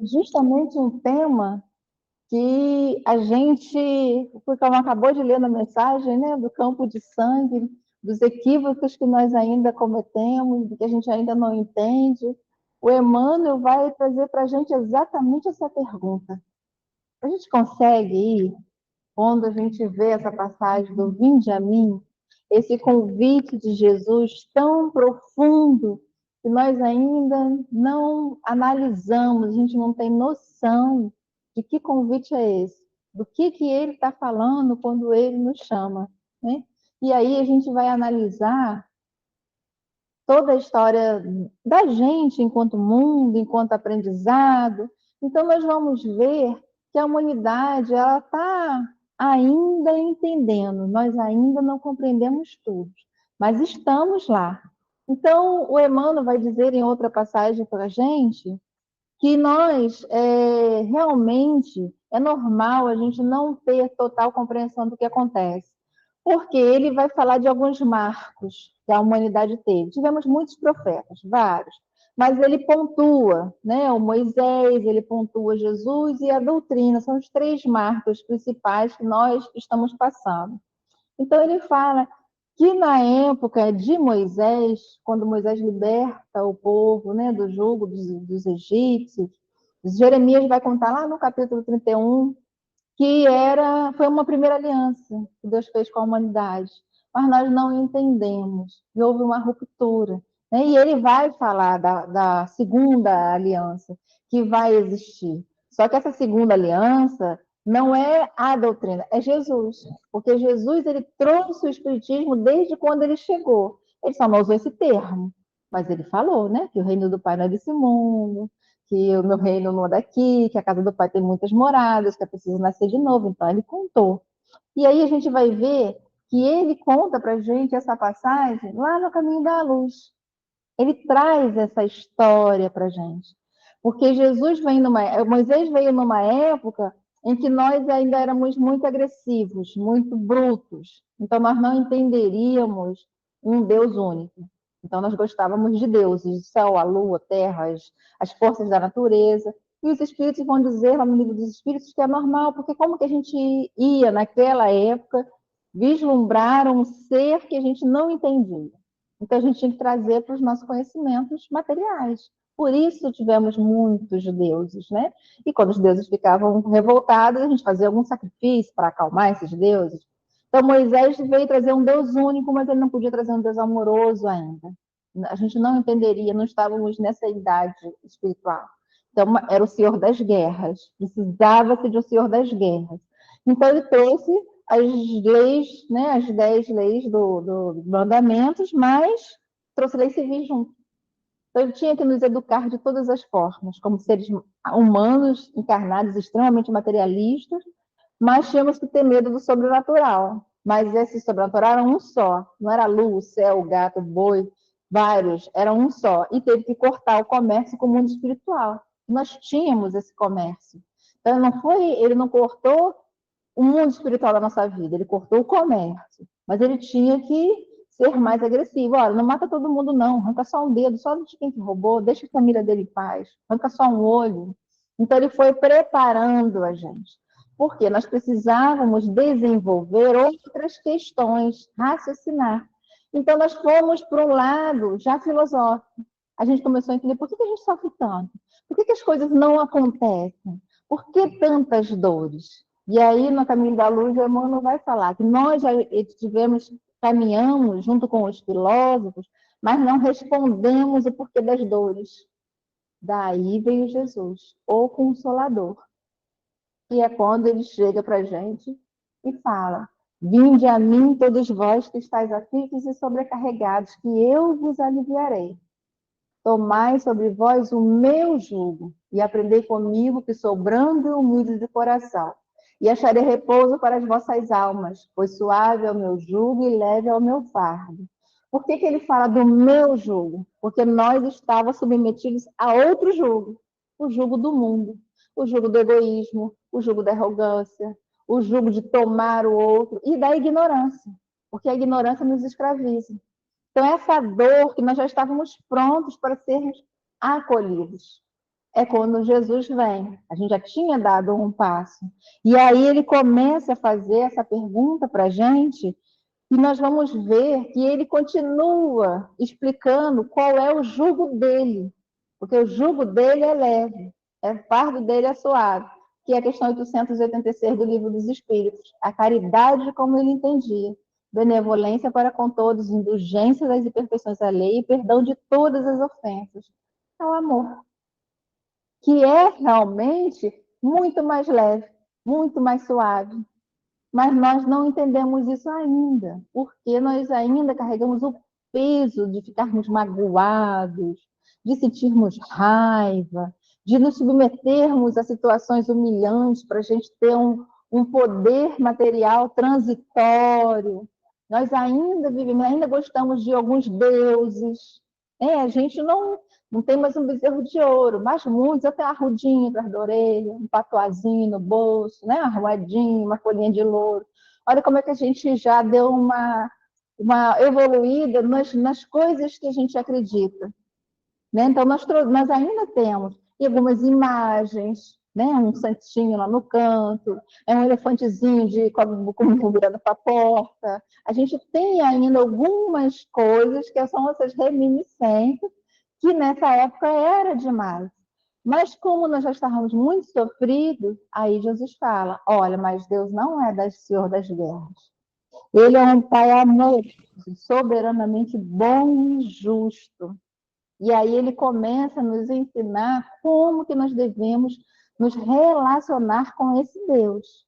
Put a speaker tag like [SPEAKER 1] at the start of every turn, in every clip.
[SPEAKER 1] justamente um tema que a gente, porque ela acabou de ler na mensagem, né, do campo de sangue, dos equívocos que nós ainda cometemos, que a gente ainda não entende. O Emmanuel vai trazer para a gente exatamente essa pergunta. A gente consegue ir, quando a gente vê essa passagem do Vinde a mim, esse convite de Jesus tão profundo, que nós ainda não analisamos, a gente não tem noção de que convite é esse, do que ele está falando quando ele nos chama, né? E aí a gente vai analisar toda a história da gente enquanto mundo, enquanto aprendizado. Então, nós vamos ver que a humanidade ela está ainda entendendo, nós ainda não compreendemos tudo, mas estamos lá. Então, o Emmanuel vai dizer em outra passagem para a gente que nós, realmente, é normal a gente não ter total compreensão do que acontece, porque ele vai falar de alguns marcos que a humanidade teve. Tivemos muitos profetas, vários, mas ele pontua, né, o Moisés, ele pontua Jesus e a doutrina, são os três marcos principais que nós estamos passando. Então ele fala que na época de Moisés, quando Moisés liberta o povo, né, do jugo dos egípcios, Jeremias vai contar lá no capítulo 31 que foi uma primeira aliança que Deus fez com a humanidade, mas nós não entendemos, e houve uma ruptura. Né? E ele vai falar da segunda aliança que vai existir. Só que essa segunda aliança não é a doutrina, é Jesus. Porque Jesus ele trouxe o Espiritismo desde quando ele chegou. Ele só não usou esse termo, mas ele falou, né? Que o reino do Pai não é desse mundo, que o meu reino não é daqui, que a casa do Pai tem muitas moradas, que é preciso nascer de novo. Então, ele contou. E aí a gente vai ver que ele conta para a gente essa passagem lá no Caminho da Luz. Ele traz essa história para a gente. Porque Moisés veio numa época em que nós ainda éramos muito agressivos, muito brutos. Então, nós não entenderíamos um Deus único. Então, nós gostávamos de deuses, do céu, a lua, a terra, as forças da natureza. E os espíritos vão dizer, lá no livro dos espíritos, que é normal, porque como que a gente ia, naquela época, vislumbrar um ser que a gente não entendia? Então, a gente tinha que trazer para os nossos conhecimentos materiais. Por isso tivemos muitos deuses, né? E quando os deuses ficavam revoltados, a gente fazia algum sacrifício para acalmar esses deuses. Então, Moisés veio trazer um Deus único, mas ele não podia trazer um Deus amoroso ainda. A gente não entenderia, não estávamos nessa idade espiritual. Então, era o Senhor das Guerras. Precisava-se de um Senhor das Guerras. Então, ele trouxe as leis, né, as 10 leis do mandamentos, mas trouxe leis civis junto. Então, ele tinha que nos educar de todas as formas, como seres humanos, encarnados, extremamente materialistas, mas tínhamos que ter medo do sobrenatural. Mas esse sobrenatural era um só, não era a lua, o céu, o gato, o boi, vários, era um só. E teve que cortar o comércio com o mundo espiritual. Nós tínhamos esse comércio. Então, ele não cortou o mundo espiritual da nossa vida, ele cortou o comércio, mas ele tinha que ser mais agressivo. Olha, não mata todo mundo não, arranca só um dedo, só de quem que roubou, deixa a família dele em paz, arranca só um olho. Então ele foi preparando a gente, porque nós precisávamos desenvolver outras questões, raciocinar. Então nós fomos para um lado já filosófico. A gente começou a entender por que a gente sofre tanto, por que as coisas não acontecem, por que tantas dores. E aí, no Caminho da Luz, o Emmanuel vai falar que nós já caminhamos junto com os filósofos, mas não respondemos o porquê das dores. Daí veio Jesus, o Consolador. E é quando ele chega para a gente e fala: Vinde a mim, todos vós que estáis aflitos e sobrecarregados, que eu vos aliviarei. Tomai sobre vós o meu jugo e aprendei comigo, que sou brando e humilde de coração. E acharei repouso para as vossas almas, pois suave é o meu jugo e leve é o meu fardo. Por que ele fala do meu jugo? Porque nós estávamos submetidos a outro jugo, o jugo do mundo, o jugo do egoísmo, o jugo da arrogância, o jugo de tomar o outro e da ignorância, porque a ignorância nos escraviza. Então, essa dor que nós já estávamos prontos para sermos acolhidos. é quando Jesus vem. A gente já tinha dado um passo. E aí ele começa a fazer essa pergunta para a gente, e nós vamos ver que ele continua explicando qual é o jugo dele. Porque o jugo dele é leve, o fardo dele é suave, que é a questão 886 do Livro dos Espíritos. A caridade como ele entendia. Benevolência para com todos, indulgência das imperfeições alheias e perdão de todas as ofensas. É o amor, que é realmente muito mais leve, muito mais suave. Mas nós não entendemos isso ainda, porque nós ainda carregamos o peso de ficarmos magoados, de sentirmos raiva, de nos submetermos a situações humilhantes para a gente ter um poder material transitório. Nós ainda vivemos, ainda gostamos de alguns deuses. A gente não tem mais um bezerro de ouro, mas muitos até a rudinha atrás da orelha, um patuazinho no bolso, né? Uma moedinha, uma folhinha de louro. Olha como é que a gente já deu uma evoluída nas coisas que a gente acredita. Né? Então, nós ainda temos algumas imagens, né? Um santinho lá no canto, um elefantezinho como virando para a porta. A gente tem ainda algumas coisas que são essas reminiscências, que nessa época era demais. Mas como nós já estávamos muito sofridos, aí Jesus fala, olha, mas Deus não é Senhor das guerras. Ele é um Pai amoroso, soberanamente bom e justo. E aí ele começa a nos ensinar como que nós devemos nos relacionar com esse Deus.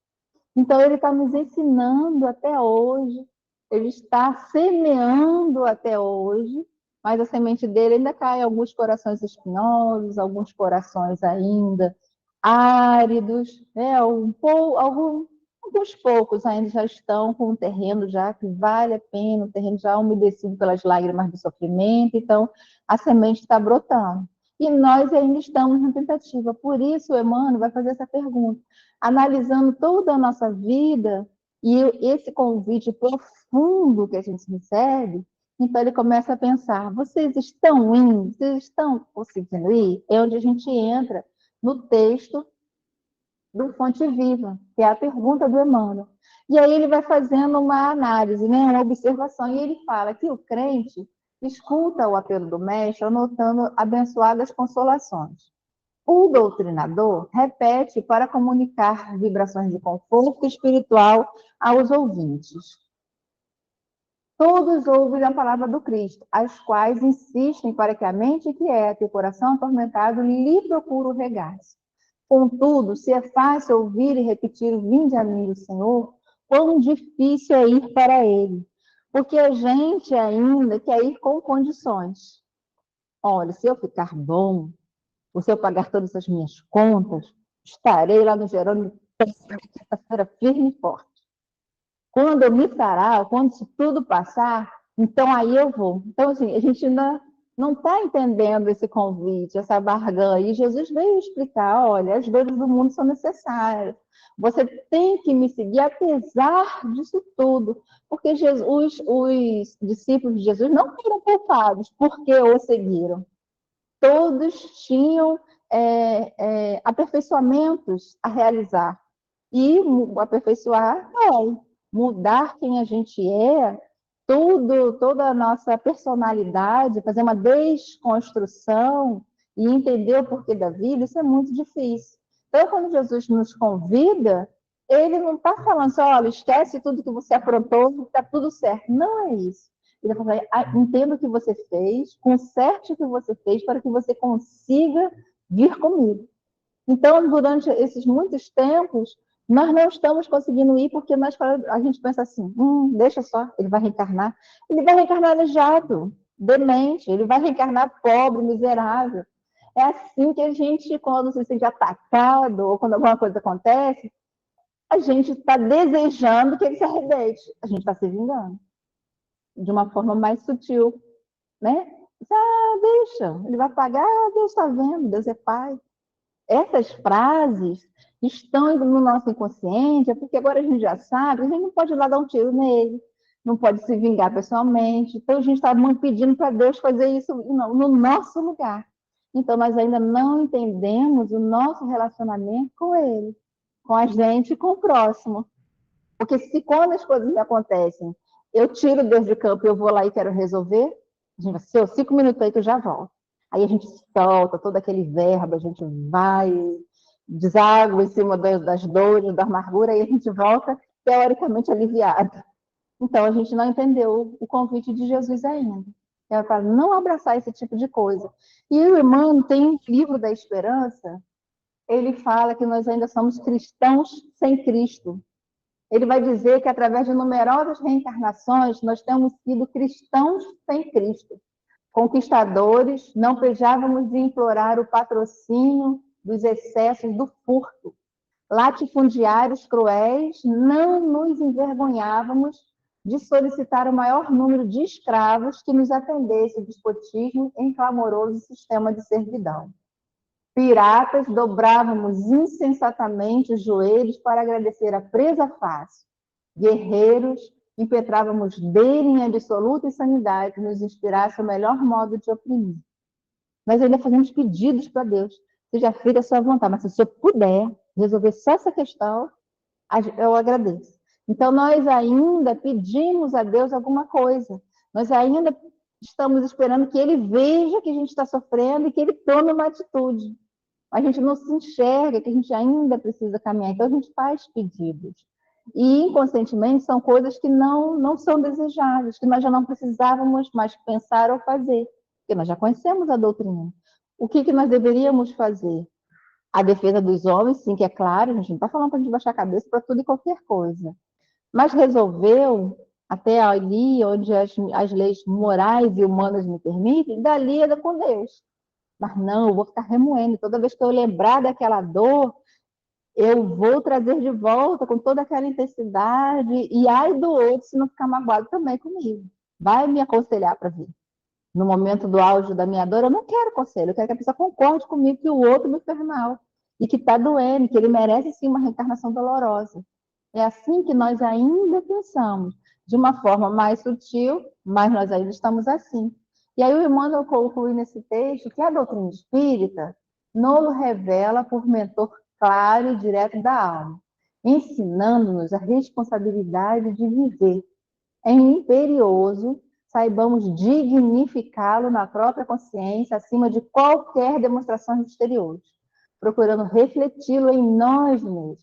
[SPEAKER 1] Então ele está nos ensinando até hoje, ele está semeando até hoje, mas a semente dele ainda cai em alguns corações espinhosos, alguns corações ainda áridos, né? Alguns poucos ainda já estão com um terreno já que vale a pena, um terreno já umedecido pelas lágrimas do sofrimento, então a semente está brotando. E nós ainda estamos na tentativa. Por isso, o Emmanuel vai fazer essa pergunta, analisando toda a nossa vida e esse convite profundo que a gente recebe. Então ele começa a pensar, vocês estão indo? Vocês estão conseguindo ir? É onde a gente entra no texto do Fonte Viva, que é a pergunta do Emmanuel. E aí ele vai fazendo uma análise, né, uma observação, e ele fala que o crente escuta o apelo do mestre, anotando abençoadas consolações. O doutrinador repete para comunicar vibrações de conforto espiritual aos ouvintes. Todos ouvem a palavra do Cristo, as quais insistem para que a mente quieta e o coração atormentado lhe procure o regaço. Contudo, se é fácil ouvir e repetir o vinde a mim do Senhor, quão difícil é ir para ele. Porque a gente ainda quer ir com condições. Olha, se eu ficar bom, ou se eu pagar todas as minhas contas, estarei lá no Jerônimo terça-feira firme e forte. Quando eu me sarar, quando isso tudo passar, então aí eu vou. Então, assim, a gente ainda não está entendendo esse convite, essa barganha. E Jesus veio explicar, olha, as dores do mundo são necessárias. Você tem que me seguir apesar disso tudo. Porque os discípulos de Jesus não foram culpados porque o seguiram. Todos tinham aperfeiçoamentos a realizar. E aperfeiçoar mudar quem a gente é, toda a nossa personalidade, fazer uma desconstrução e entender o porquê da vida, isso é muito difícil. Então, quando Jesus nos convida, ele não está falando assim, olha, esquece tudo que você aprontou, está tudo certo. Não é isso. Ele vai falar, entenda o que você fez, conserte o que você fez para que você consiga vir comigo. Então, durante esses muitos tempos, nós não estamos conseguindo ir porque a gente pensa assim, deixa só, ele vai reencarnar. Ele vai reencarnar aleijado, demente, ele vai reencarnar pobre, miserável. É assim que a gente, quando se sente atacado ou quando alguma coisa acontece, a gente está desejando que ele se arrebente. A gente está se vingando de uma forma mais sutil, né? Deixa, ele vai pagar, Deus está vendo, Deus é Pai. Essas frases estão no nosso inconsciente, porque agora a gente já sabe, a gente não pode ir lá dar um tiro nele, não pode se vingar pessoalmente. Então a gente está pedindo para Deus fazer isso no nosso lugar. Então, nós ainda não entendemos o nosso relacionamento com ele, com a gente e com o próximo. Porque se quando as coisas me acontecem, eu tiro Deus de campo e eu vou lá e quero resolver, a gente vai ser 5 minutos aí que eu já volto. Aí a gente solta todo aquele verbo, a gente vai, deságua em cima das dores, da amargura, e a gente volta teoricamente aliviado. Então, a gente não entendeu o convite de Jesus ainda. É para não abraçar esse tipo de coisa. E o Emmanuel tem um livro da esperança, ele fala que nós ainda somos cristãos sem Cristo. Ele vai dizer que através de numerosas reencarnações, nós temos sido cristãos sem Cristo. Conquistadores, não pejávamos de implorar o patrocínio dos excessos do furto. Latifundiários cruéis, não nos envergonhávamos de solicitar o maior número de escravos que nos atendesse o despotismo em clamoroso sistema de servidão. Piratas, dobrávamos insensatamente os joelhos para agradecer a presa fácil. Guerreiros, impetrávamos dele em absoluta insanidade, nos inspirasse o melhor modo de oprimir. Nós ainda fazemos pedidos para Deus. Seja feita a sua vontade, mas se o senhor puder resolver só essa questão, eu agradeço. Então, nós ainda pedimos a Deus alguma coisa. Nós ainda estamos esperando que Ele veja que a gente está sofrendo e que Ele tome uma atitude. A gente não se enxerga que a gente ainda precisa caminhar. Então, a gente faz pedidos. E, inconscientemente, são coisas que não são desejáveis, que nós já não precisávamos mais pensar ou fazer, porque nós já conhecemos a doutrina. O que nós deveríamos fazer? A defesa dos homens, sim, que é claro, a gente não está falando para a gente baixar a cabeça para tudo e qualquer coisa. Mas resolveu, até ali onde as leis morais e humanas me permitem, dali é com Deus. Mas não, eu vou ficar remoendo. Toda vez que eu lembrar daquela dor, eu vou trazer de volta com toda aquela intensidade. E ai do outro se não ficar magoado também comigo. Vai me aconselhar para ver. No momento do auge da minha dor, eu não quero conselho. Eu quero que a pessoa concorde comigo que o outro me fez mal. E que está doendo, que ele merece sim uma reencarnação dolorosa. É assim que nós ainda pensamos. De uma forma mais sutil, mas nós ainda estamos assim. E aí o Emmanuel conclui nesse texto que a doutrina espírita nos revela por mentor claro e direto da alma, ensinando-nos a responsabilidade de viver. Em imperioso, saibamos dignificá-lo na própria consciência acima de qualquer demonstração exterior, procurando refleti-lo em nós mesmos.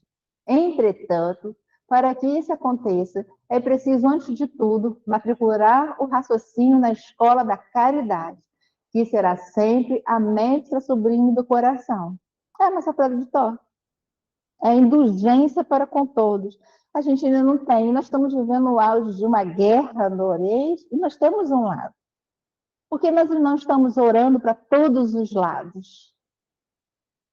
[SPEAKER 1] Entretanto, para que isso aconteça, é preciso, antes de tudo, matricular o raciocínio na escola da caridade, que será sempre a mestra sublime do coração. É a nossa prova de Tó. É a indulgência para com todos. A gente ainda não tem. Nós estamos vivendo o auge de uma guerra no Oriente e nós temos um lado. Porque nós não estamos orando para todos os lados.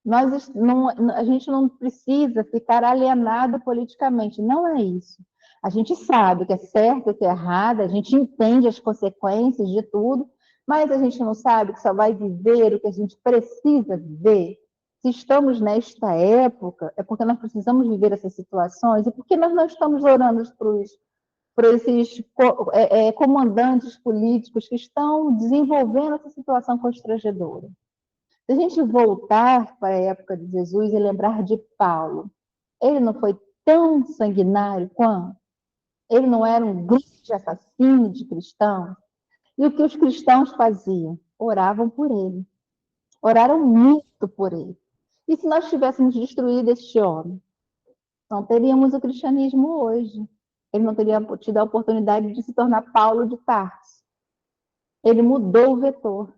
[SPEAKER 1] A gente não precisa ficar alienado politicamente, não é isso. A gente sabe o que é certo, o que é errado, a gente entende as consequências de tudo, mas a gente não sabe que só vai viver o que a gente precisa viver. Se estamos nesta época, é porque nós precisamos viver essas situações e porque nós não estamos orando por esses comandantes políticos que estão desenvolvendo essa situação constrangedora. Se a gente voltar para a época de Jesus e lembrar de Paulo, ele não foi tão sanguinário quanto? Ele não era um grande assassino de cristãos? E o que os cristãos faziam? Oravam por ele. Oraram muito por ele. E se nós tivéssemos destruído este homem? Não teríamos o cristianismo hoje. Ele não teria tido a oportunidade de se tornar Paulo de Tarso. Ele mudou o vetor.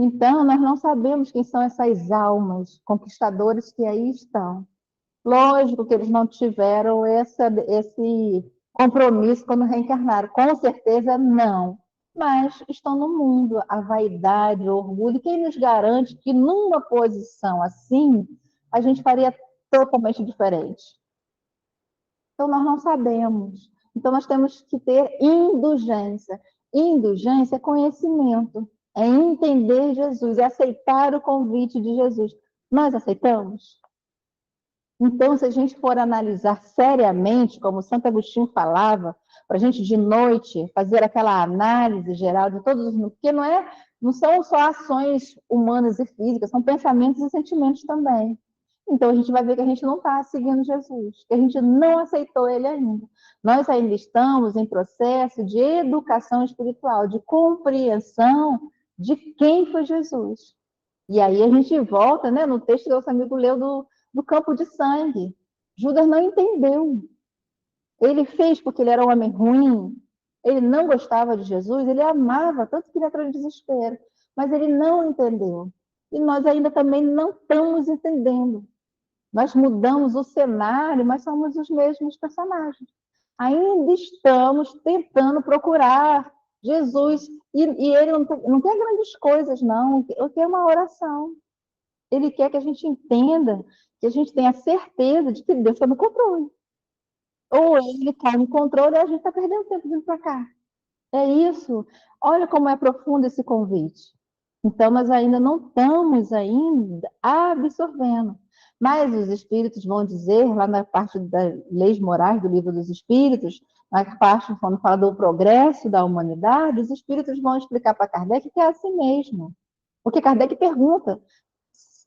[SPEAKER 1] Então, nós não sabemos quem são essas almas conquistadoras que aí estão. Lógico que eles não tiveram esse compromisso quando reencarnaram. Com certeza, não. Mas estão no mundo. A vaidade, o orgulho. Quem nos garante que numa posição assim, a gente faria totalmente diferente? Então, nós não sabemos. Então, nós temos que ter indulgência. Indulgência é conhecimento. É entender Jesus, é aceitar o convite de Jesus. Nós aceitamos? Então, se a gente for analisar seriamente, como Santo Agostinho falava, para a gente de noite fazer aquela análise geral de todos os... Porque não é não são só ações humanas e físicas, são pensamentos e sentimentos também. Então, a gente vai ver que a gente não está seguindo Jesus, que a gente não aceitou ele ainda. Nós ainda estamos em processo de educação espiritual, de compreensão de quem foi Jesus. E aí a gente volta, né, no texto que o nosso amigo leu do campo de sangue. Judas não entendeu. Ele fez porque ele era um homem ruim, ele não gostava de Jesus, ele amava, tanto que ele entrou em desespero, mas ele não entendeu. E nós ainda também não estamos entendendo. Nós mudamos o cenário, mas somos os mesmos personagens. Ainda estamos tentando procurar Jesus, e ele não quer grandes coisas, não, ele quer uma oração. Ele quer que a gente entenda, que a gente tenha certeza de que Deus está no controle. Ou ele está no controle e a gente está perdendo tempo vindo para cá. É isso. Olha como é profundo esse convite. Então, nós ainda não estamos ainda absorvendo. Mas os espíritos vão dizer, lá na parte das leis morais do livro dos espíritos, na parte quando fala do progresso da humanidade, os espíritos vão explicar para Kardec que é assim mesmo. Porque Kardec pergunta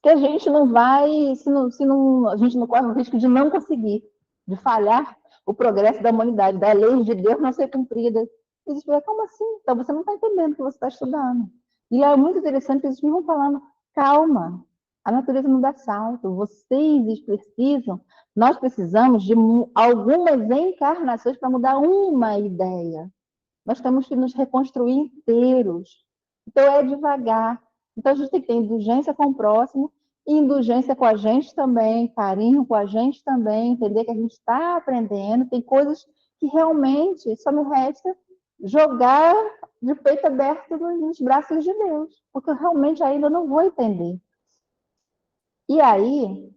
[SPEAKER 1] que a gente não vai, se não, a gente não corre o risco de não conseguir, de falhar o progresso da humanidade, da lei de Deus não ser cumprida. Eles explicam, como assim? Então você não está entendendo o que você está estudando. E é muito interessante que eles ficam falando, calma, a natureza não dá salto, vocês precisam, nós precisamos de algumas encarnações para mudar uma ideia. Nós temos que nos reconstruir inteiros. Então é devagar. Então a gente tem que ter indulgência com o próximo, indulgência com a gente também, carinho com a gente também, entender que a gente está aprendendo, tem coisas que realmente só me resta jogar de peito aberto nos braços de Deus, porque eu realmente ainda não vou entender. E aí,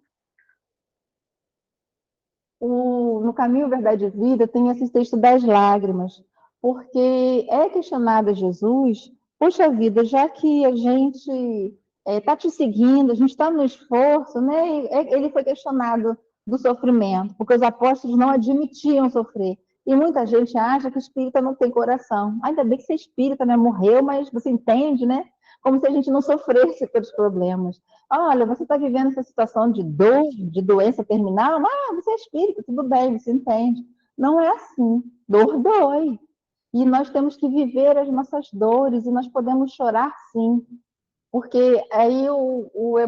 [SPEAKER 1] no Caminho, Verdade e Vida, tem esse texto das lágrimas, porque é questionado a Jesus, poxa vida, já que a gente está te seguindo, a gente está no esforço, né? Ele foi questionado do sofrimento, porque os apóstolos não admitiam sofrer. E muita gente acha que o espírita não tem coração. Ainda bem que você é espírita, né? Morreu, mas você entende, né? Como se a gente não sofresse pelos problemas. Olha, você está vivendo essa situação de dor, de doença terminal, você é espírita, tudo bem, você entende. Não é assim. Dor dói. E nós temos que viver as nossas dores, e nós podemos chorar sim. Porque aí o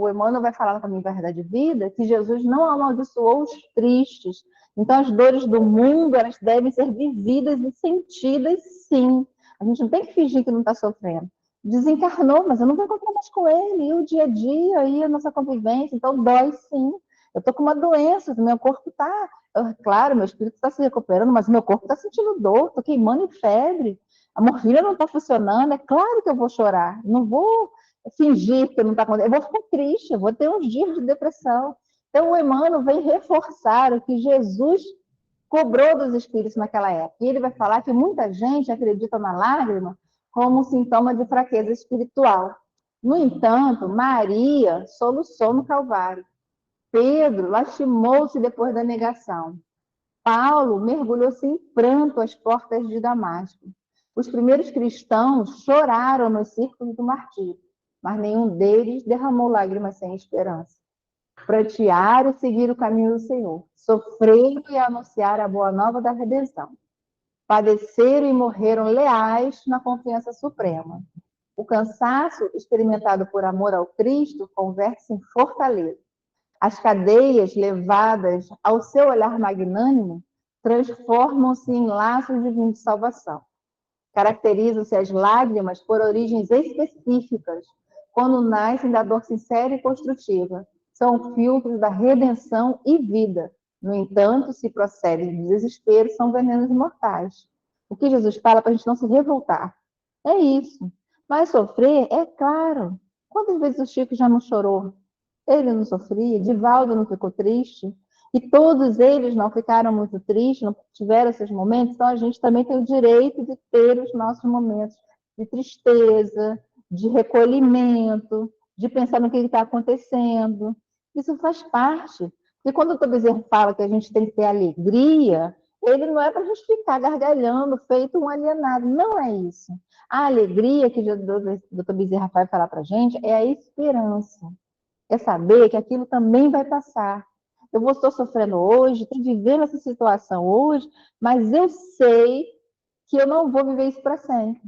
[SPEAKER 1] Emmanuel vai falar também em Verdade e Vida que Jesus não amaldiçoou os tristes. Então, as dores do mundo, elas devem ser vividas e sentidas sim. A gente não tem que fingir que não está sofrendo. Desencarnou, mas eu não vou encontrar mais com ele. E o dia a dia, e a nossa convivência, então dói sim. Eu estou com uma doença, meu corpo está... Claro, meu espírito está se recuperando, mas meu corpo está sentindo dor, estou queimando em febre. A morfina não está funcionando, é claro que eu vou chorar. Não vou fingir que não está acontecendo. Eu vou ficar triste, eu vou ter uns dias de depressão. Então, o Emmanuel vem reforçar o que Jesus cobrou dos espíritos naquela época. E ele vai falar que muita gente acredita na lágrima como um sintoma de fraqueza espiritual. No entanto, Maria soluçou no Calvário. Pedro lastimou-se depois da negação. Paulo mergulhou-se em pranto às portas de Damasco. Os primeiros cristãos choraram nos círculos do martírio, mas nenhum deles derramou lágrimas sem esperança. Prantearam e seguir o caminho do Senhor. Sofreram e anunciaram a boa nova da redenção. Padeceram e morreram leais na confiança suprema. O cansaço experimentado por amor ao Cristo converte-se em fortaleza. As cadeias levadas ao seu olhar magnânimo transformam-se em laços divinos de salvação. Caracterizam-se as lágrimas por origens específicas, quando nascem da dor sincera e construtiva. São filtros da redenção e vida. No entanto, se procedem de desespero, são venenos mortais. O que Jesus fala para a gente não se revoltar. É isso. Mas sofrer, é claro. Quantas vezes o Chico já não chorou? Ele não sofria, Divaldo não ficou triste, e todos eles não ficaram muito tristes, não tiveram esses momentos, então a gente também tem o direito de ter os nossos momentos de tristeza, de recolhimento, de pensar no que está acontecendo. Isso faz parte. E quando o Tom Bezerra fala que a gente tem que ter alegria, Ele não é para a gente ficar gargalhando, feito um alienado. Não é isso. A alegria que o doutor Bezerra vai falar para a gente é a esperança. É saber que aquilo também vai passar. Eu estou sofrendo hoje, estou vivendo essa situação hoje, mas eu sei que eu não vou viver isso para sempre.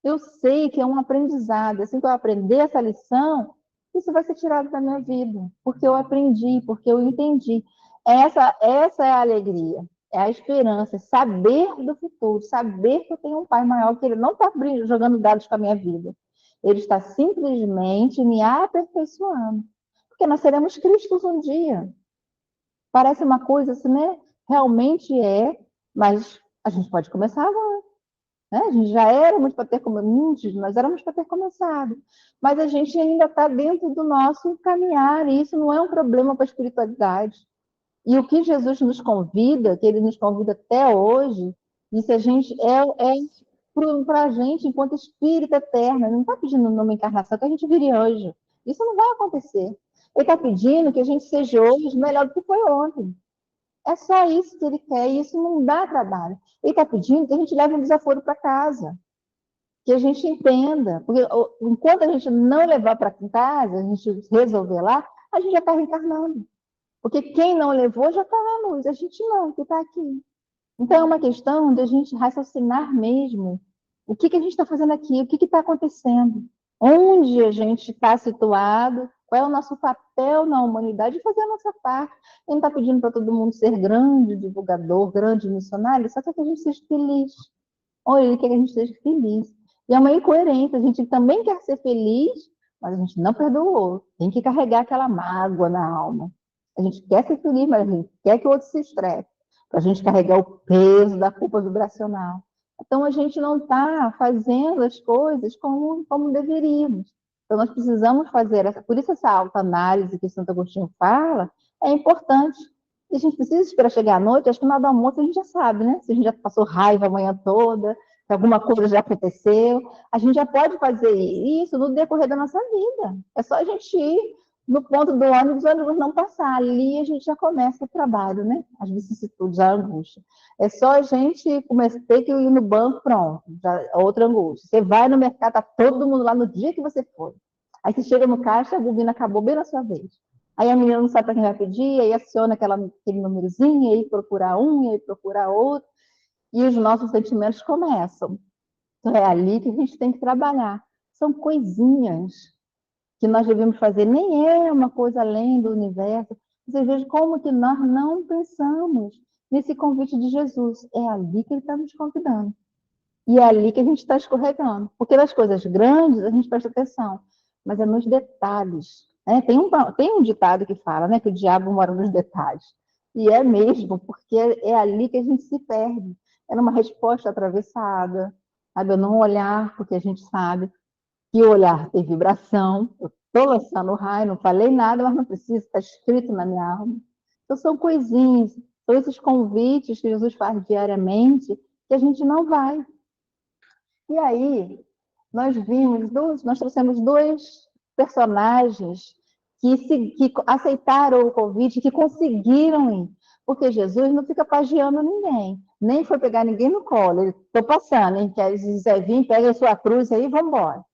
[SPEAKER 1] Eu sei que é um aprendizado. Assim que eu aprender essa lição, isso vai ser tirado da minha vida, porque eu aprendi, porque eu entendi. Essa é a alegria, é a esperança, é saber do futuro, saber que eu tenho um pai maior, que ele não está jogando dados com a minha vida. Ele está simplesmente me aperfeiçoando. Porque nós seremos Cristos um dia. Parece uma coisa assim, né? Realmente é, mas a gente pode começar agora. Né? A gente já éramos para ter começado, nós éramos para ter começado, mas a gente ainda está dentro do nosso caminhar, e isso não é um problema para a espiritualidade. E o que Jesus nos convida, que ele nos convida até hoje, isso a gente é para a gente, enquanto espírito eterno, ele não está pedindo numa encarnação que a gente vire anjo. Isso não vai acontecer. Ele está pedindo que a gente seja hoje melhor do que foi ontem. É só isso que ele quer, e isso não dá trabalho. Ele está pedindo que a gente leve um desaforo para casa, que a gente entenda, porque enquanto a gente não levar para casa, a gente resolver lá, a gente já está reencarnando. Porque quem não levou já está na luz, a gente não, que está aqui. Então é uma questão de a gente raciocinar mesmo o que a gente está fazendo aqui, o que está acontecendo, onde a gente está situado, qual é o nosso papel na humanidade e fazer a nossa parte. Ele não está pedindo para todo mundo ser grande divulgador, grande missionário, só quer que a gente seja feliz. Ou ele quer que a gente seja feliz. E é uma incoerência, a gente também quer ser feliz, mas a gente não perdoou. Tem que carregar aquela mágoa na alma. A gente quer ser feliz, mas a gente quer que o outro se estresse, para a gente carregar o peso da culpa vibracional. Então, a gente não está fazendo as coisas como deveríamos. Então, nós precisamos fazer essa. Por isso, essa autoanálise que Santo Agostinho fala é importante. E a gente precisa esperar chegar à noite, acho que na hora do almoço a gente já sabe, né? Se a gente já passou raiva a manhã toda, se alguma coisa já aconteceu, a gente já pode fazer isso no decorrer da nossa vida. É só a gente ir no ponto do ônibus, o ônibus não passar. Ali a gente já começa o trabalho, né? As vicissitudes, a angústia. É só a gente ter que ir no banco, pronto, já, outra angústia. Você vai no mercado, tá todo mundo lá no dia que você foi. Aí você chega no caixa, a bobina acabou bem na sua vez. Aí a menina não sabe para quem vai pedir, aí aciona aquele númerozinho, aí procura um, e aí procura outro, e os nossos sentimentos começam. Então é ali que a gente tem que trabalhar. São coisinhas que nós devemos fazer, nem é uma coisa além do universo. Você veja como que nós não pensamos nesse convite de Jesus. É ali que ele está nos convidando. E é ali que a gente está escorregando. Porque nas coisas grandes a gente presta atenção, mas é nos detalhes. Né? Tem um ditado que fala, né, que o diabo mora nos detalhes. E é mesmo, porque é ali que a gente se perde. É numa resposta atravessada, sabe? Eu não olhar, porque a gente sabe que o olhar tem vibração. Eu estou lançando o raio, não falei nada, mas não precisa, está escrito na minha alma. Então, são coisinhas, são esses convites que Jesus faz diariamente que a gente não vai. E aí, nós trouxemos dois personagens que aceitaram o convite, que conseguiram ir. Porque Jesus não fica pagiando ninguém, nem foi pegar ninguém no colo. Ele, estou passando, hein? Quer dizer, vem, pega a sua cruz aí e vamos embora.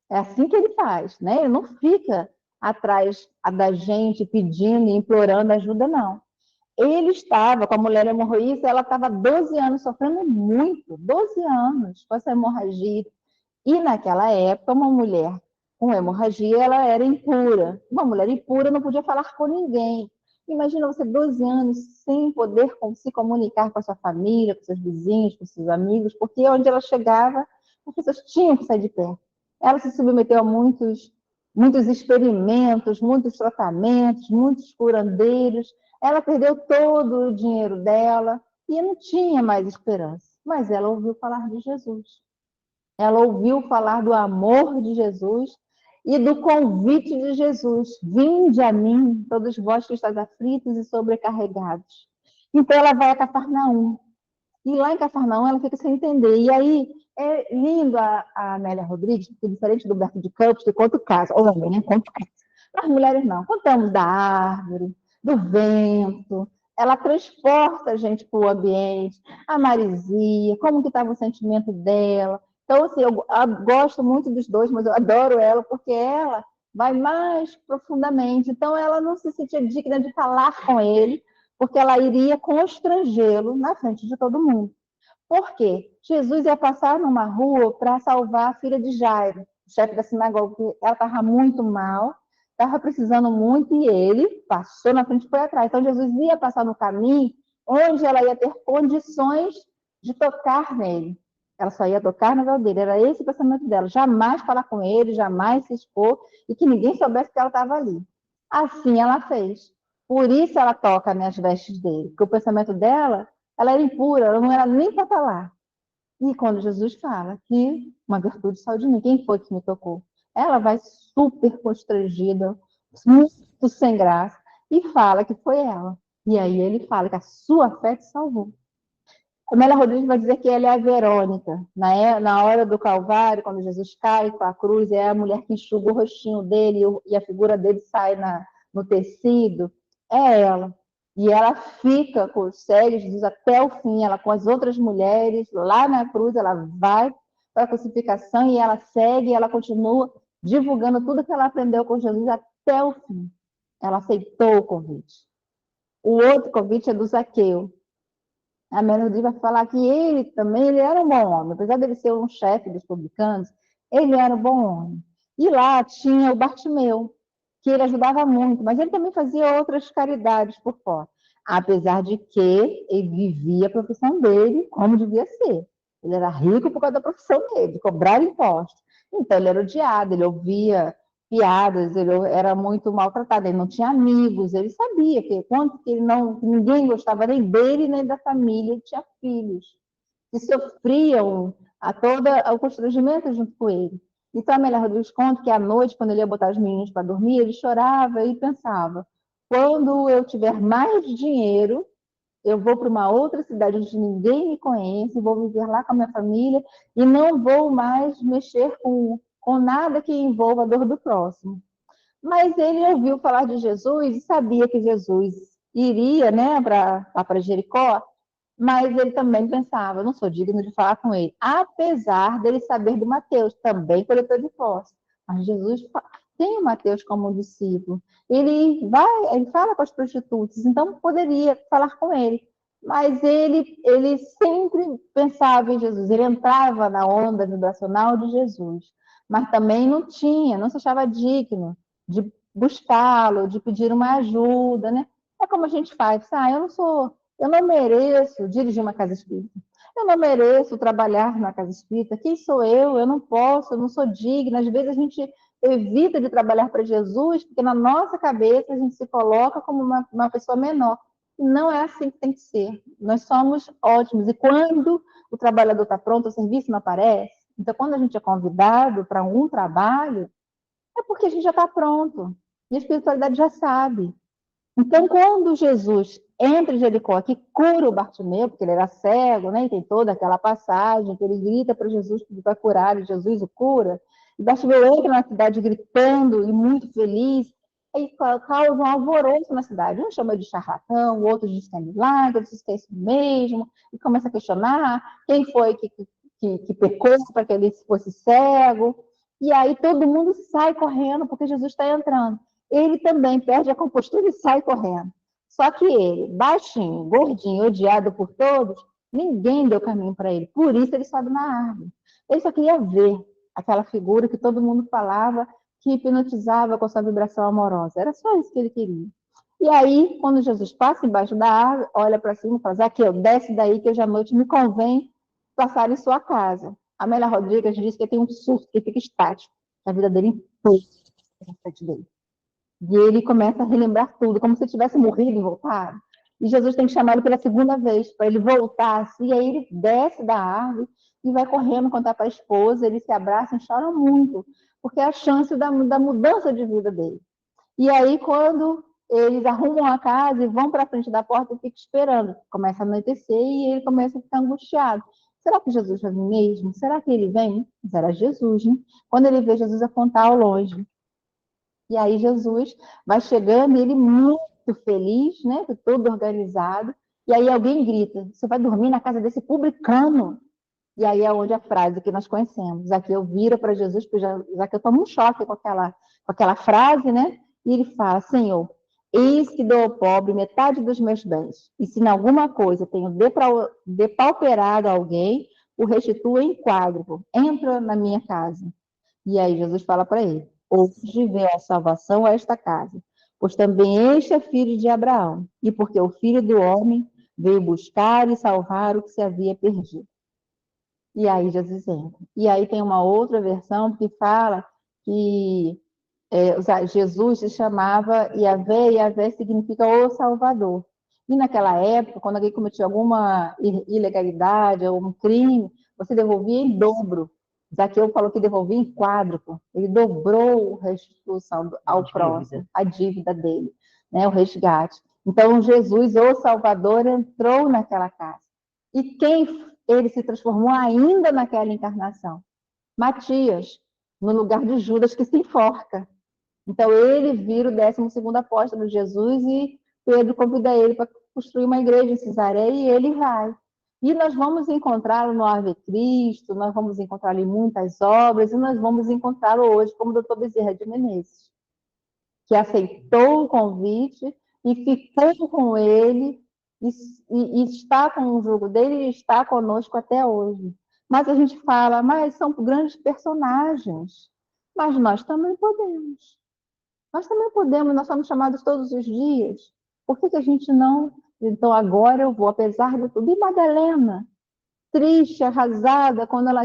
[SPEAKER 1] É assim que ele faz, né? Ele não fica atrás da gente pedindo e implorando ajuda, não. Ele estava com a mulher hemorroísta, ela estava 12 anos sofrendo muito, 12 anos com essa hemorragia. E naquela época, uma mulher com hemorragia, ela era impura. Uma mulher impura não podia falar com ninguém. Imagina você 12 anos sem poder se comunicar com a sua família, com seus vizinhos, com seus amigos, porque onde ela chegava, as pessoas tinham que sair de perto. Ela se submeteu a muitos experimentos, muitos tratamentos, muitos curandeiros. Ela perdeu todo o dinheiro dela e não tinha mais esperança. Mas ela ouviu falar de Jesus. Ela ouviu falar do amor de Jesus e do convite de Jesus. Vinde a mim, todos vós que estáis aflitos e sobrecarregados. Então ela vai a Cafarnaum. E lá em Cafarnaum ela fica sem entender. E aí é lindo a Amélia Rodrigues, porque diferente do Humberto de Campos, que conta o caso. Homem, né? Conta o caso. As mulheres não. Contamos da árvore, do vento, ela transporta a gente para o ambiente, a Marizia, como que estava o sentimento dela. Então, assim, eu gosto muito dos dois, mas eu adoro ela porque ela vai mais profundamente. Então, ela não se sentia digna de falar com ele, porque ela iria constrangê-lo na frente de todo mundo. Por quê? Jesus ia passar numa rua para salvar a filha de Jairo, o chefe da sinagoga, que ela estava muito mal, estava precisando muito, e ele passou na frente e foi atrás. Então, Jesus ia passar no caminho onde ela ia ter condições de tocar nele. Ela só ia tocar na vida dele, era esse o pensamento dela. Jamais falar com ele, jamais se expor, e que ninguém soubesse que ela estava ali. Assim ela fez. Por isso ela toca nas vestes dele, porque o pensamento dela, ela era impura, ela não era nem para estar lá. E quando Jesus fala que uma virtude saiu de mim, quem foi que me tocou? Ela vai super constrangida, muito sem graça, e fala que foi ela. E aí ele fala que a sua fé te salvou. A Amélia Rodrigues vai dizer que ela é a Verônica. Na hora do Calvário, quando Jesus cai com a cruz, é a mulher que enxuga o rostinho dele e a figura dele sai no tecido. É ela. E ela fica, segue Jesus até o fim, ela com as outras mulheres, lá na cruz, ela vai para a crucificação e ela segue, e ela continua divulgando tudo que ela aprendeu com Jesus até o fim. Ela aceitou o convite. O outro convite é do Zaqueu. A Melody vai falar que ele também ele era um bom homem, apesar dele ser um chefe dos publicanos, ele era um bom homem. E lá tinha o Bartimeu, que ele ajudava muito, mas ele também fazia outras caridades por fora, apesar de que ele vivia a profissão dele como devia ser. Ele era rico por causa da profissão dele, de cobrar impostos. Então ele era odiado, ele ouvia piadas, ele era muito maltratado, ele não tinha amigos, ele sabia que quanto que ele não, que ninguém gostava nem dele nem da família, ele tinha filhos que sofriam o constrangimento junto com ele. Então a Amélia Rodrigues conta que à noite, quando ele ia botar os meninos para dormir, ele chorava e pensava: quando eu tiver mais dinheiro, eu vou para uma outra cidade onde ninguém me conhece, vou viver lá com a minha família e não vou mais mexer com nada que envolva a dor do próximo. Mas ele ouviu falar de Jesus e sabia que Jesus iria, né, para Jericó, mas ele também pensava, eu não sou digno de falar com ele, apesar dele saber do Mateus, também coletor de impostos. Mas Jesus tem o Mateus como discípulo. Ele fala com as prostitutas, então poderia falar com ele. Mas ele sempre pensava em Jesus, ele entrava na onda vibracional de Jesus, mas também não se achava digno de buscá-lo, de pedir uma ajuda, né? É como a gente faz, eu não mereço dirigir uma casa espírita. Eu não mereço trabalhar na casa espírita. Quem sou eu? Eu não posso, eu não sou digna. Às vezes a gente evita de trabalhar para Jesus, porque na nossa cabeça a gente se coloca como uma pessoa menor. E não é assim que tem que ser. Nós somos ótimos. E quando o trabalhador está pronto, o serviço não aparece. Então, quando a gente é convidado para um trabalho, é porque a gente já está pronto. E a espiritualidade já sabe. Então, quando Jesus entra em Jericó, que cura o Bartimeu, porque ele era cego, né? E tem toda aquela passagem que ele grita para Jesus que vai curar, e Jesus o cura. E Bartimeu entra na cidade gritando e muito feliz, aí causa um alvoroço na cidade. Um chama de charlatão, o outro diz que é milagre, outro diz que é isso mesmo, e começa a questionar quem foi que pecou para que ele fosse cego. E aí todo mundo sai correndo porque Jesus está entrando. Ele também perde a compostura e sai correndo. Só que ele, baixinho, gordinho, odiado por todos, ninguém deu caminho para ele. Por isso ele sobe na árvore. Ele só queria ver aquela figura que todo mundo falava que hipnotizava com sua vibração amorosa. Era só isso que ele queria. E aí, quando Jesus passa embaixo da árvore, olha para cima e fala: Zaqueu, desce daí que hoje à noite me convém passar em sua casa. A Amélia Rodrigues diz que tem um surto, que fica estático. A vida dele inteira na frente dele. E ele começa a relembrar tudo, como se tivesse morrido e voltado. E Jesus tem que chamar ele pela segunda vez, para ele voltar assim. E aí ele desce da árvore e vai correndo contar para a esposa. Eles se abraçam e choram muito, porque é a chance da mudança de vida dele. E aí, quando eles arrumam a casa e vão para a frente da porta e ficam esperando, começa a anoitecer e ele começa a ficar angustiado. Será que Jesus vai vir mesmo? Será que ele vem? Mas era Jesus, né? Quando ele vê Jesus apontar ao longe. E aí Jesus vai chegando e ele muito muito feliz, né? Todo organizado. E aí alguém grita: você vai dormir na casa desse publicano? E aí é onde a frase que nós conhecemos. Aqui eu viro para Jesus, porque já que eu tomo um choque com aquela frase, né? E ele fala: Senhor, eis que dou ao pobre metade dos meus bens. E se em alguma coisa tenho depauperado alguém, o restituo em quádruplo. Entra na minha casa. E aí Jesus fala para ele: hoje veio a salvação a esta casa, pois também este é filho de Abraão, e porque o Filho do Homem veio buscar e salvar o que se havia perdido. E aí Jesus entra. E aí tem uma outra versão que fala que Jesus se chamava Yahvé, Yahvé significa o Salvador. E naquela época, quando alguém cometia alguma ilegalidade ou um crime, você devolvia em dobro. Zaqueu falou que devolvia em quádruplo. Ele dobrou a restituição ao próximo, a dívida dele, né, o resgate. Então, Jesus, o Salvador, entrou naquela casa. E quem ele se transformou ainda naquela encarnação? Matias, no lugar de Judas que se enforca. Então, ele vira o 12º apóstolo de Jesus e Pedro convida ele para construir uma igreja em Cesareia e ele vai. E nós vamos encontrá-lo no Ave Cristo, nós vamos encontrá-lo em muitas obras e nós vamos encontrá-lo hoje como o Dr. Bezerra de Menezes, que aceitou o convite e ficou com ele e está com o jugo dele e está conosco até hoje. Mas a gente fala, mas são grandes personagens. Mas nós também podemos. Nós também podemos, nós somos chamados todos os dias. Por que a gente não? Então agora eu vou, apesar de tudo. E Madalena, triste, arrasada, quando ela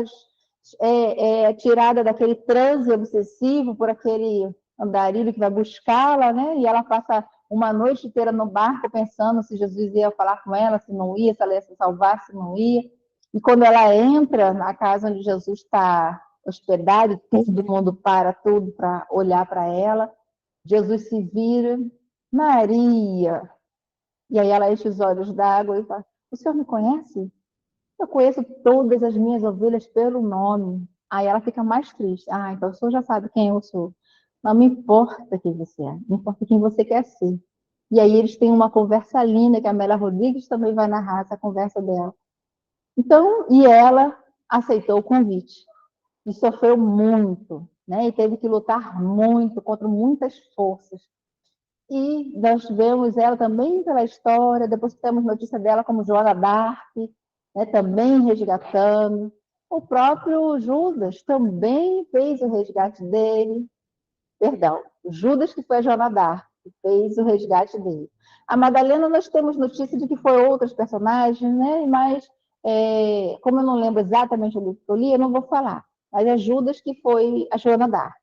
[SPEAKER 1] é tirada daquele transe obsessivo por aquele andarilho que vai buscá-la, né? E ela passa uma noite inteira no barco pensando se Jesus ia falar com ela, se não ia, se ela ia se salvar, se não ia. E quando ela entra na casa onde Jesus está hospedado, todo mundo para tudo para olhar para ela, Jesus se vira, Maria. E aí ela enche os olhos d'água e fala: o senhor me conhece? Eu conheço todas as minhas ovelhas pelo nome. Aí ela fica mais triste. Ah, então o senhor já sabe quem eu sou. Não me importa quem você é, me importa quem você quer ser. E aí eles têm uma conversa linda, que a Amélia Rodrigues também vai narrar essa conversa dela. Então, e ela aceitou o convite. E sofreu muito, né? E teve que lutar muito contra muitas forças. E nós vemos ela também pela história, depois temos notícia dela como Joana d'Arc, né, também resgatando. O próprio Judas também fez o resgate dele. Perdão, Judas que foi a Joana d'Arc, que fez o resgate dele. A Madalena nós temos notícia de que foi outros personagens, né? Mas como eu não lembro exatamente o livro que eu li, eu não vou falar. Mas é Judas que foi a Joana d'Arc.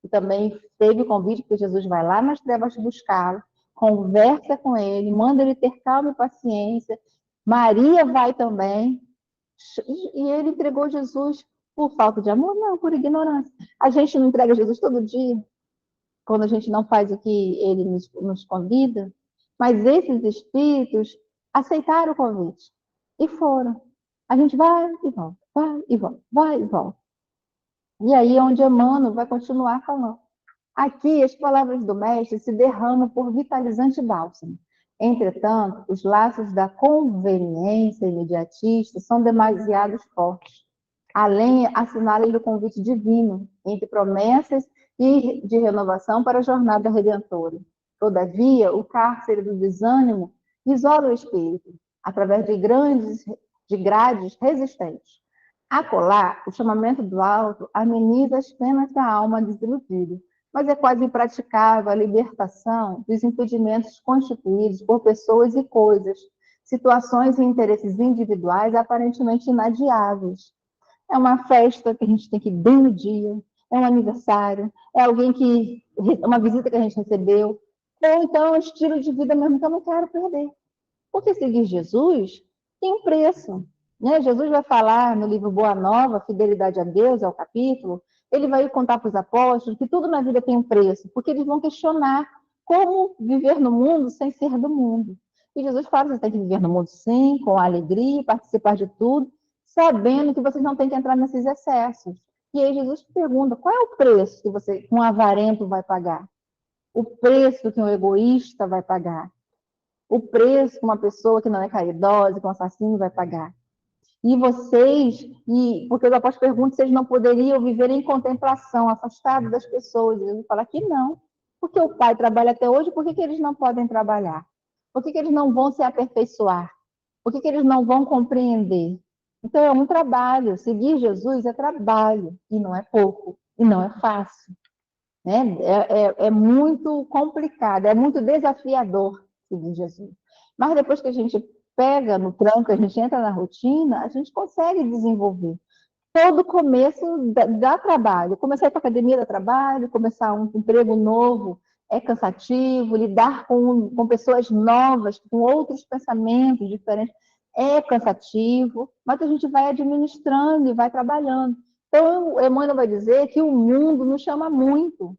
[SPEAKER 1] E também teve o convite que Jesus vai lá nas trevas buscá-lo, conversa com ele, manda ele ter calma e paciência. Maria vai também. E ele entregou Jesus por falta de amor? Não, por ignorância. A gente não entrega Jesus todo dia, quando a gente não faz o que ele nos convida? Mas esses espíritos aceitaram o convite e foram. A gente vai e volta, vai e volta, vai e volta. E aí é onde Emmanuel vai continuar falando. Aqui, as palavras do mestre se derramam por vitalizante bálsamo. Entretanto, os laços da conveniência imediatista são demasiado fortes. Além, assinala-lhe o convite divino, entre promessas e de renovação para a jornada redentora. Todavia, o cárcere do desânimo isola o espírito, através de grades resistentes. Acolá, o chamamento do alto ameniza as penas da alma desiludida, mas é quase impraticável a libertação dos impedimentos constituídos por pessoas e coisas, situações e interesses individuais aparentemente inadiáveis. É uma festa que a gente tem que ir bem no dia, é um aniversário, é alguém que uma visita que a gente recebeu, ou então é um estilo de vida mesmo que eu não quero perder. Porque seguir Jesus tem um preço. Né? Jesus vai falar no livro Boa Nova, Fidelidade a Deus, é o capítulo, ele vai contar para os apóstolos que tudo na vida tem um preço, porque eles vão questionar como viver no mundo sem ser do mundo. E Jesus fala, você tem que viver no mundo sim, com alegria, participar de tudo, sabendo que vocês não têm que entrar nesses excessos. E aí Jesus pergunta, qual é o preço que você, um avarento, vai pagar? o preço que um egoísta vai pagar, o preço que uma pessoa que não é caridosa, que é um assassino vai pagar. E vocês, porque os apóstolos perguntam se eles não poderiam viver em contemplação, afastados das pessoas. E Jesus fala que não. Porque o Pai trabalha até hoje, por que, que eles não podem trabalhar? Por que, que eles não vão se aperfeiçoar? Por que, que eles não vão compreender? Então é um trabalho. Seguir Jesus é trabalho, e não é pouco, e não é fácil. Né? É muito complicado, é muito desafiador seguir Jesus. Mas depois que a gente pega no tranco, a gente entra na rotina, a gente consegue desenvolver. Todo começo dá trabalho. Começar a ir para a academia dá trabalho, começar um emprego novo é cansativo, lidar com pessoas novas, com outros pensamentos diferentes, é cansativo, mas a gente vai administrando e vai trabalhando. Então, o Emmanuel vai dizer que o mundo nos chama muito.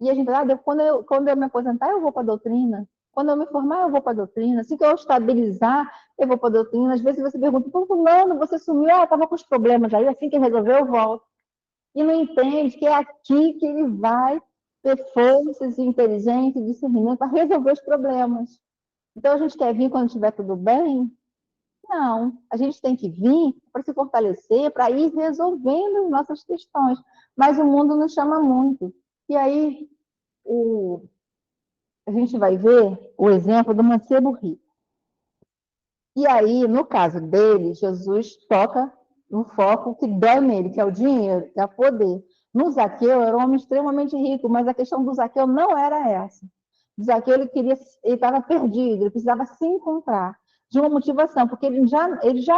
[SPEAKER 1] E a gente fala, quando eu me aposentar, eu vou para a doutrina. Quando eu me formar, eu vou para a doutrina. Assim que eu estabilizar, eu vou para a doutrina. Às vezes você pergunta, pô, fulano, você sumiu? Ah, estava com os problemas aí, assim que resolveu, eu volto. E não entende que é aqui que ele vai ter forças, inteligência, discernimento para resolver os problemas. Então, a gente quer vir quando estiver tudo bem? Não. A gente tem que vir para se fortalecer, para ir resolvendo as nossas questões. Mas o mundo nos chama muito. E aí, a gente vai ver o exemplo do mancebo rico. E aí, no caso dele, Jesus toca no foco que dói nele, que é o dinheiro, que é o poder. No Zaqueu, era um homem extremamente rico, mas a questão do Zaqueu não era essa. O Zaqueu, ele estava perdido, ele precisava se encontrar de uma motivação, porque ele já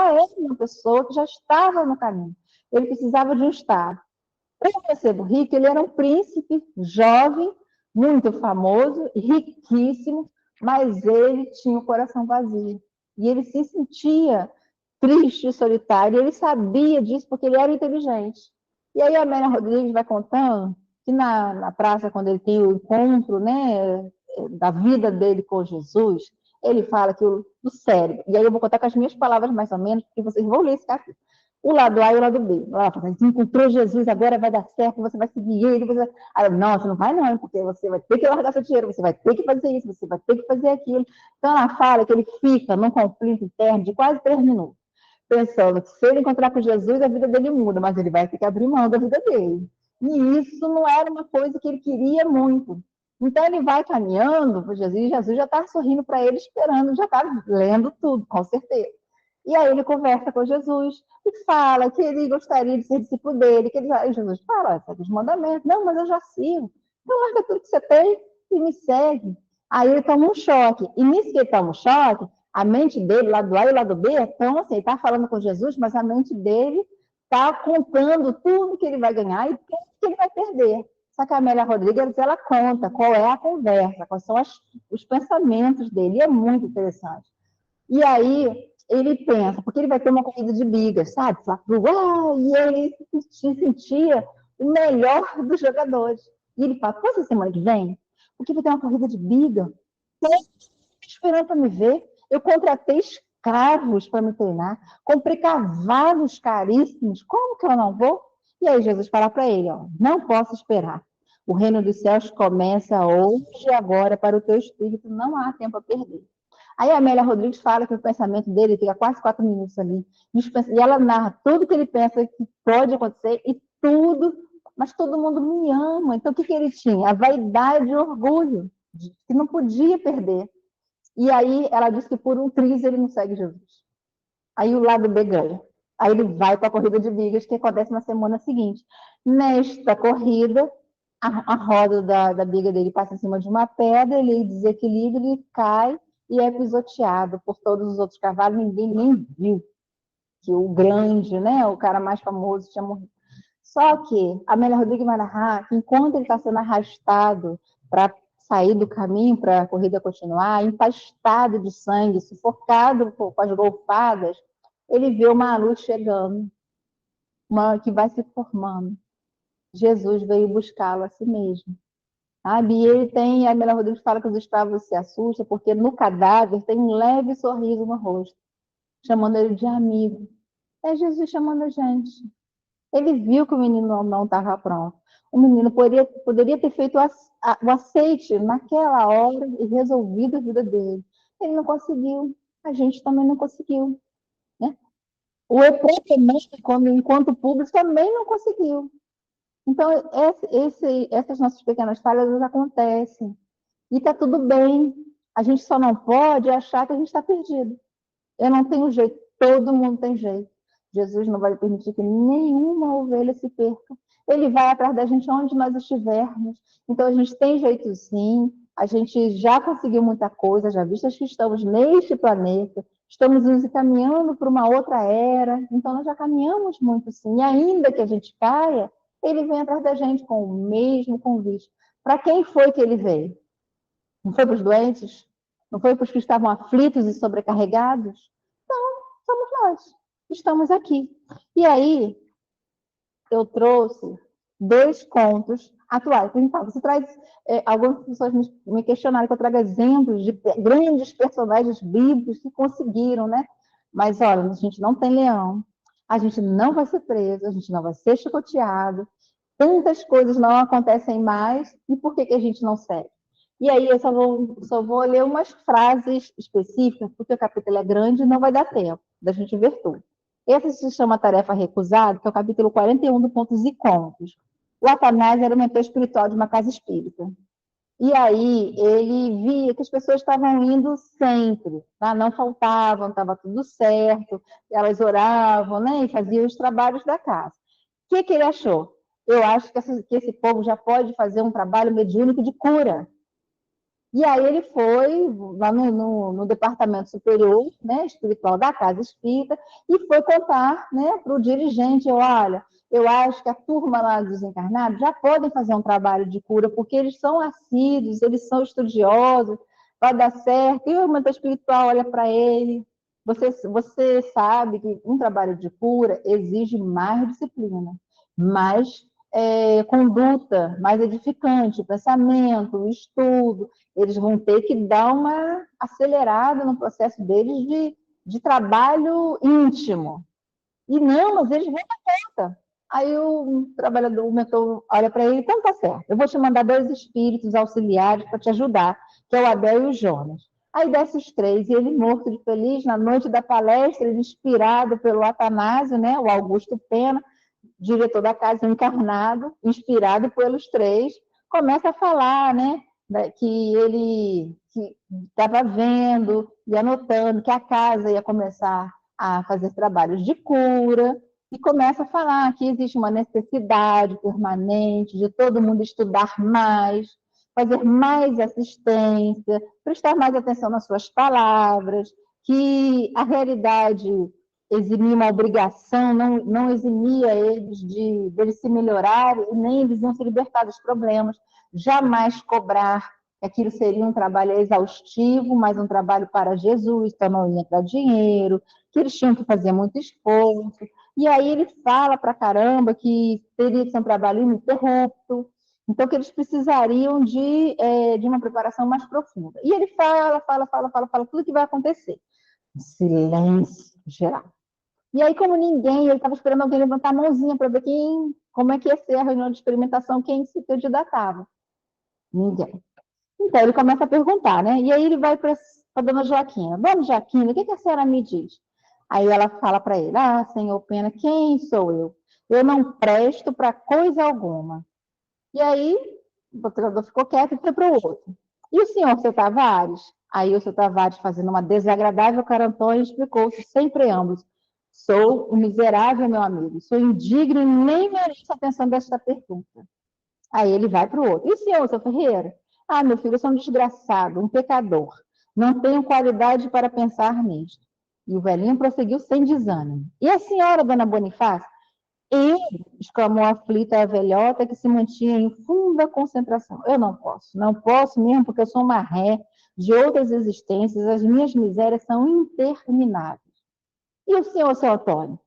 [SPEAKER 1] era uma pessoa que já estava no caminho. Ele precisava de um estado. O mancebo rico, ele era um príncipe jovem, muito famoso, riquíssimo, mas ele tinha o coração vazio. E ele se sentia triste e solitário, e ele sabia disso porque ele era inteligente. E aí a Amélia Rodrigues vai contando que na praça, quando ele tem o encontro, né, da vida dele com Jesus, ele fala que do cérebro, e aí eu vou contar com as minhas palavras mais ou menos, porque vocês vão ler esse capítulo. O lado A e o lado B. Ela fala, você encontrou Jesus, agora vai dar certo, você vai seguir ele. Você vai... Aí eu, não, você não vai não, porque você vai ter que largar seu dinheiro, você vai ter que fazer isso, você vai ter que fazer aquilo. Então ela fala que ele fica num conflito interno de quase 3 minutos, pensando que se ele encontrar com Jesus, a vida dele muda, mas ele vai ter que abrir mão da vida dele. E isso não era uma coisa que ele queria muito. Então ele vai caminhando para Jesus, e Jesus já está sorrindo para ele, esperando, já está lendo tudo, com certeza. E aí ele conversa com Jesus e fala que ele gostaria de ser discípulo dele, que ele, aí Jesus fala, segue os mandamentos. Não, mas eu já sigo. Então larga tudo que você tem e me segue. Aí ele toma um choque. E nisso que ele toma um choque, a mente dele, lado A e lado B, então assim, ele está falando com Jesus, mas a mente dele está contando tudo que ele vai ganhar e tudo que ele vai perder. Só que a Amélia Rodrigues, ela conta qual é a conversa, quais são os pensamentos dele. E é muito interessante. E aí ele pensa, porque ele vai ter uma corrida de bigas, sabe? E ele se sentia o melhor dos jogadores. E ele fala, pô, essa semana que vem, porque vai ter uma corrida de biga, estou esperando para me ver. Eu contratei escravos para me treinar, comprei cavalos caríssimos, como que eu não vou? E aí Jesus fala para ele, ó, não posso esperar. O reino dos céus começa hoje e agora para o teu espírito, não há tempo a perder. Aí a Amélia Rodrigues fala que o pensamento dele fica quase 4 minutos ali. E ela narra tudo que ele pensa que pode acontecer e tudo, mas todo mundo me ama. Então o que ele tinha? A vaidade e o orgulho, que não podia perder. E aí ela diz que por um triz ele não segue Jesus. Aí o lado B ganha. Aí ele vai para a corrida de bigas, que acontece na semana seguinte. Nesta corrida, a roda da biga dele passa em cima de uma pedra, ele desequilibra, ele cai e é pisoteado por todos os outros cavalos, ninguém nem viu que o grande, né, o cara mais famoso tinha morrido. Só que a Amélia Rodrigues vai narrar que enquanto ele está sendo arrastado para sair do caminho para a corrida continuar, empastado de sangue, sufocado com as golfadas, ele vê uma luz chegando, uma que vai se formando. Jesus veio buscá-lo a si mesmo. Sabe? E ele tem, a Amélia Rodrigues fala que os escravos se assustam, porque no cadáver tem um leve sorriso no rosto, chamando ele de amigo. É Jesus chamando a gente. Ele viu que o menino não estava pronto. O menino poderia ter feito o aceite naquela hora e resolvido a vida dele. Ele não conseguiu, a gente também não conseguiu, né? O EP também, enquanto público, também não conseguiu. Então, essas nossas pequenas falhas elas acontecem. E está tudo bem. A gente só não pode achar que a gente está perdido. Eu não tenho jeito, todo mundo tem jeito. Jesus não vai permitir que nenhuma ovelha se perca. Ele vai atrás da gente onde nós estivermos. Então a gente tem jeito sim, a gente já conseguiu muita coisa, já vistas que estamos neste planeta, estamos nos encaminhando para uma outra era, então nós já caminhamos muito sim. E ainda que a gente caia, ele vem atrás da gente com o mesmo convite. Para quem foi que ele veio? Não foi para os doentes? Não foi para os que estavam aflitos e sobrecarregados? Somos nós. Estamos aqui. E aí, eu trouxe dois contos atuais. Então, você traz, algumas pessoas me questionaram que eu traga exemplos de grandes personagens bíblicos que conseguiram, né? Mas, olha, a gente não tem leão, a gente não vai ser preso, a gente não vai ser chicoteado, tantas coisas não acontecem mais, e por que a gente não segue? E aí eu só vou ler umas frases específicas, porque o capítulo é grande e não vai dar tempo da gente ver tudo. Esse se chama Tarefa Recusada, que é o capítulo 41 do Contos e Contos. O Atanásio era o mentor espiritual de uma casa espírita. E aí ele via que as pessoas estavam indo sempre, tá? Não faltavam, estava tudo certo, elas oravam, né? E faziam os trabalhos da casa. O que ele achou? Eu acho que esse povo já pode fazer um trabalho mediúnico de cura. E aí ele foi lá no departamento superior, né, espiritual da Casa Espírita, e foi contar, né, para o dirigente, olha, eu acho que a turma lá dos encarnados já podem fazer um trabalho de cura, porque eles são assíduos, eles são estudiosos, vai dar certo. E o mentor espiritual olha para ele, você sabe que um trabalho de cura exige mais disciplina, mais conduta, mais edificante, pensamento, estudo, eles vão ter que dar uma acelerada no processo deles de trabalho íntimo. E não, mas eles vão dar conta. Aí o trabalhador, o mentor, olha para ele, então tá certo, eu vou te mandar dois espíritos auxiliares para te ajudar, que é o Abel e o Jonas. Aí desce os três, e ele morto de feliz, na noite da palestra, ele inspirado pelo Atanásio, né, o Augusto Pena, diretor da casa encarnado, inspirado pelos três, começa a falar, né, que ele estava vendo e anotando que a casa ia começar a fazer trabalhos de cura, e começa a falar que existe uma necessidade permanente de todo mundo estudar mais, fazer mais assistência, prestar mais atenção nas suas palavras, que a realidade eximia uma obrigação, não eximia eles de eles se melhorarem, e nem eles iam se libertar dos problemas, jamais cobrar que aquilo seria um trabalho exaustivo, mas um trabalho para Jesus, então não ia para dinheiro, que eles tinham que fazer muito esforço. E aí ele fala para caramba que teria que ser um trabalho ininterrupto, então que eles precisariam de uma preparação mais profunda. E ele fala tudo que vai acontecer. Silêncio geral. E aí, como ninguém, ele estava esperando alguém levantar a mãozinha para ver como é que ia ser a reunião de experimentação, quem se candidatava. Ninguém. Então, ele começa a perguntar, né? E aí ele vai para a dona Joaquina. Dona Joaquina, o que a senhora me diz? Aí ela fala para ele, senhor Pena, quem sou eu? Eu não presto para coisa alguma. E aí, o procurador ficou quieto e foi para o outro. E o senhor, seu Tavares? Aí o seu Tavares, fazendo uma desagradável cara Antônio, explicou-se sem preâmbulos. Sou um miserável, meu amigo. Sou indigno e nem mereço a atenção desta pergunta. Aí ele vai para o outro. E o senhor, seu Ferreira? Meu filho, eu sou um desgraçado, um pecador. Não tenho qualidade para pensar nisto. E o velhinho prosseguiu sem desânimo. E a senhora, dona Bonifácio? Eu, exclamou aflita a velhota que se mantinha em funda concentração. Eu não posso mesmo, porque eu sou uma ré de outras existências, as minhas misérias são intermináveis. E o senhor, seu Antônio?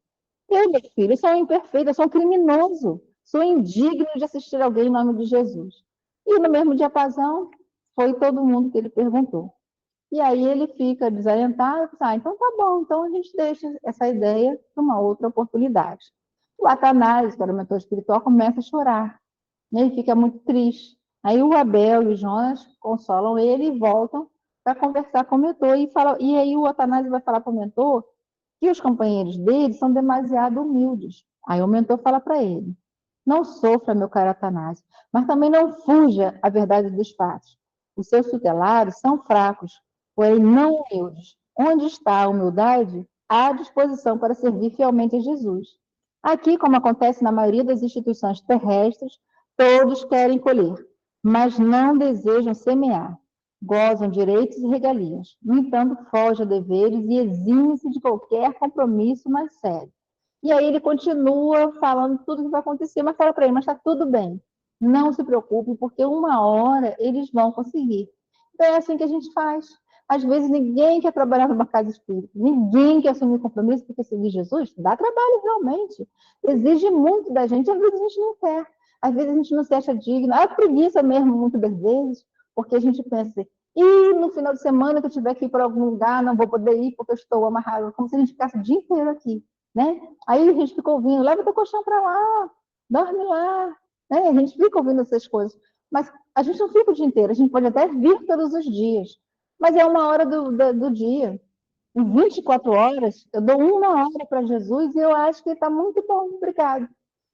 [SPEAKER 1] Eu, meu filho, sou um imperfeito, eu sou um criminoso, sou indigno de assistir alguém em nome de Jesus. E no mesmo diapasão, foi todo mundo que ele perguntou. E aí ele fica desalentado, então tá bom, então a gente deixa essa ideia para uma outra oportunidade. O Atanásio, que era o mentor espiritual, começa a chorar. Ele fica muito triste, Aí o Abel e o Jonas consolam ele e voltam para conversar com o mentor. E aí o Atanásio vai falar para o mentor que os companheiros dele são demasiado humildes. Aí o mentor fala para ele: não sofra, meu caro Atanásio, mas também não fuja à verdade dos fatos. Os seus tutelares são fracos, porém não humildes. Onde está a humildade? Há disposição para servir fielmente a Jesus. Aqui, como acontece na maioria das instituições terrestres, todos querem colher, mas não desejam semear. Gozam direitos e regalias. No entanto, fogem a deveres e eximem-se de qualquer compromisso mais sério. E aí ele continua falando tudo o que vai acontecer, mas fala para ele, mas está tudo bem. Não se preocupe, porque uma hora eles vão conseguir. Então é assim que a gente faz. Às vezes ninguém quer trabalhar numa casa espírita, ninguém quer assumir compromisso, porque seguir Jesus dá trabalho realmente. Exige muito da gente, às vezes a gente não quer. Às vezes a gente não se acha digno. É preguiça mesmo, muitas das vezes, porque a gente pensa assim, e no final de semana que eu tiver que ir para algum lugar, não vou poder ir porque eu estou amarrado, como se a gente ficasse o dia inteiro aqui, né? Aí a gente fica ouvindo, leva teu colchão para lá, dorme lá, né? A gente fica ouvindo essas coisas, mas a gente não fica o dia inteiro, a gente pode até vir todos os dias, mas é uma hora do dia. Em 24 horas, eu dou uma hora para Jesus e eu acho que está muito bom, obrigado.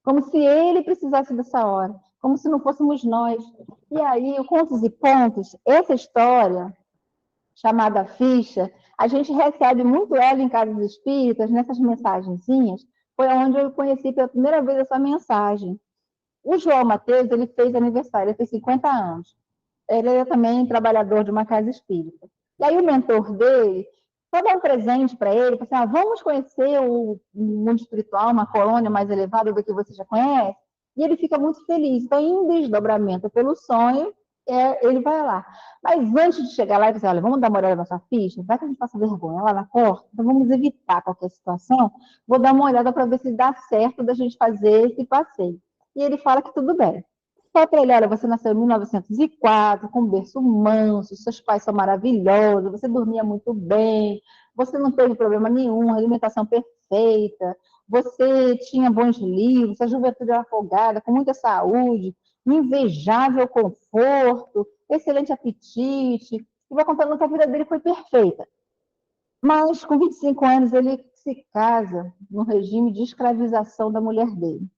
[SPEAKER 1] Como se ele precisasse dessa hora, como se não fôssemos nós. E aí, o Contos e Pontos, essa história, chamada ficha, a gente recebe muito ela em casas espíritas, nessas mensagenzinhas, foi onde eu conheci pela primeira vez essa mensagem. O João Mateus, ele fez aniversário, ele fez 50 anos. Ele é também trabalhador de uma casa espírita. E aí o mentor dele foi dar um presente para ele, falou assim, vamos conhecer o mundo espiritual, uma colônia mais elevada do que você já conhece? E ele fica muito feliz. Então, em desdobramento pelo sonho, ele vai lá. Mas antes de chegar lá, ele diz, olha, vamos dar uma olhada na sua ficha? Vai que a gente passa vergonha lá na porta? Então, vamos evitar qualquer situação. Vou dar uma olhada para ver se dá certo da gente fazer esse passeio. E ele fala que tudo bem. Fala para ele, olha, você nasceu em 1904, com berço manso, seus pais são maravilhosos, você dormia muito bem, você não teve problema nenhum, alimentação perfeita, você tinha bons livros, sua juventude era folgada, com muita saúde, invejável conforto, excelente apetite, e vai contando que a vida dele foi perfeita. Mas, com 25 anos, ele se casa no regime de escravização da mulher dele.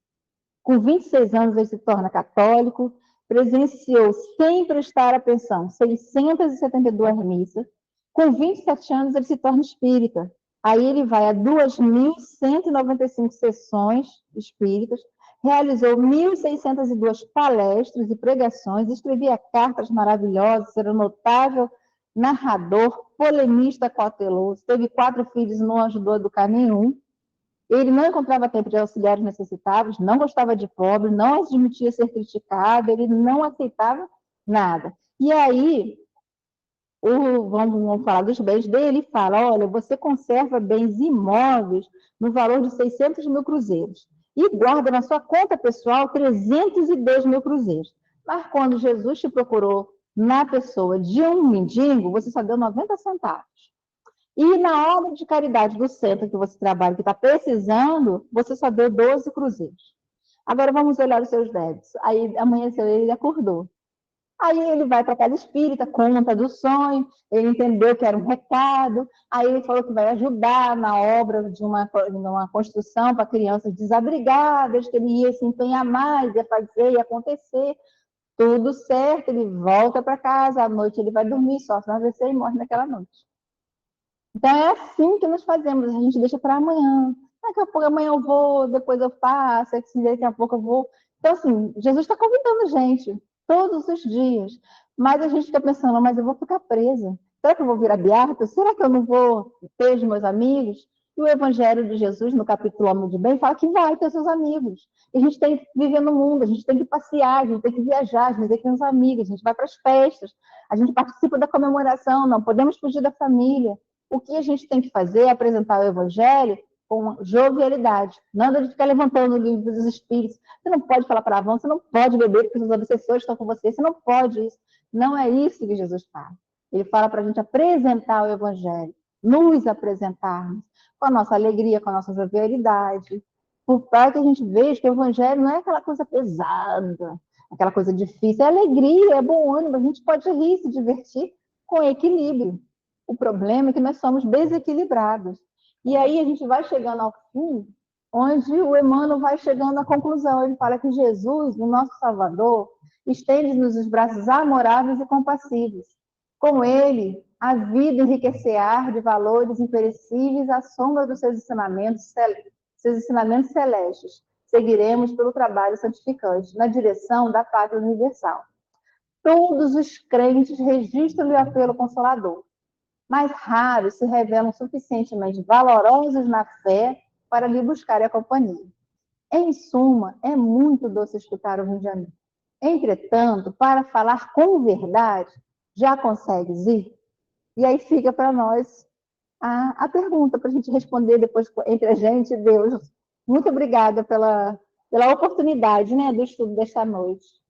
[SPEAKER 1] Com 26 anos, ele se torna católico, presenciou, sem prestar atenção, 672 missas. Com 27 anos, ele se torna espírita. Aí ele vai a 2.195 sessões espíritas, realizou 1.602 palestras e pregações, escrevia cartas maravilhosas, era um notável narrador, polemista cauteloso, teve 4 filhos, não ajudou a educar nenhum. Ele não encontrava tempo de auxiliar os necessitados, não gostava de pobre, não admitia ser criticado, ele não aceitava nada. E aí, vamos falar dos bens dele, ele fala, olha, você conserva bens imóveis no valor de 600 mil cruzeiros e guarda na sua conta pessoal 302 mil cruzeiros. Mas quando Jesus te procurou na pessoa de um mendigo, você só deu 90 centavos. E na obra de caridade do centro que você trabalha, que está precisando, você só deu 12 cruzeiros. Agora vamos olhar os seus débitos. Aí amanheceu, ele acordou. Aí ele vai para a casa espírita, conta do sonho, ele entendeu que era um recado, aí ele falou que vai ajudar na obra de uma construção para crianças desabrigadas, que ele ia se empenhar mais, ia fazer, ia acontecer. Tudo certo, ele volta para casa, à noite ele vai dormir, sofre um AVC e morre naquela noite. Então é assim que nós fazemos, a gente deixa para amanhã. Daqui a pouco amanhã eu vou, depois eu faço, daqui a pouco eu vou. Então, assim, Jesus está convidando a gente todos os dias. Mas a gente fica pensando, mas eu vou ficar presa. Será que eu vou virar beata? Será que eu não vou ter os meus amigos? E o Evangelho de Jesus, no capítulo Homem de Bem, fala que vai ter seus amigos. E a gente tem que viver no mundo, a gente tem que passear, a gente tem que viajar, a gente tem que ter uns amigos, a gente vai para as festas, a gente participa da comemoração, não podemos fugir da família. O que a gente tem que fazer é apresentar o Evangelho com jovialidade. Nada de ficar levantando o livro dos Espíritos. Você não pode falar palavrão, você não pode beber porque os obsessores estão com você, você não pode isso. Não é isso que Jesus fala. Ele fala para a gente apresentar o Evangelho, nos apresentarmos com a nossa alegria, com a nossa jovialidade, para que a gente veja que o Evangelho não é aquela coisa pesada, aquela coisa difícil. É alegria, é bom ânimo, a gente pode rir, se divertir com equilíbrio. O problema é que nós somos desequilibrados. E aí a gente vai chegando ao fim, onde o Emmanuel vai chegando à conclusão. Ele fala que Jesus, o nosso Salvador, estende-nos os braços amoráveis e compassivos. Com ele, a vida enriquecer de valores imperecíveis à sombra dos seus ensinamentos celestes. Seguiremos pelo trabalho santificante, na direção da pátria universal. Todos os crentes registram-lhe o apelo consolador, mas raros se revelam suficientemente valorosos na fé para lhe buscarem a companhia. Em suma, é muito doce escutar o Vinde a mim. Entretanto, para falar com verdade, já consegues ir? E aí fica para nós a pergunta, para a gente responder depois entre a gente e Deus. Muito obrigada pela oportunidade, né, do estudo desta noite.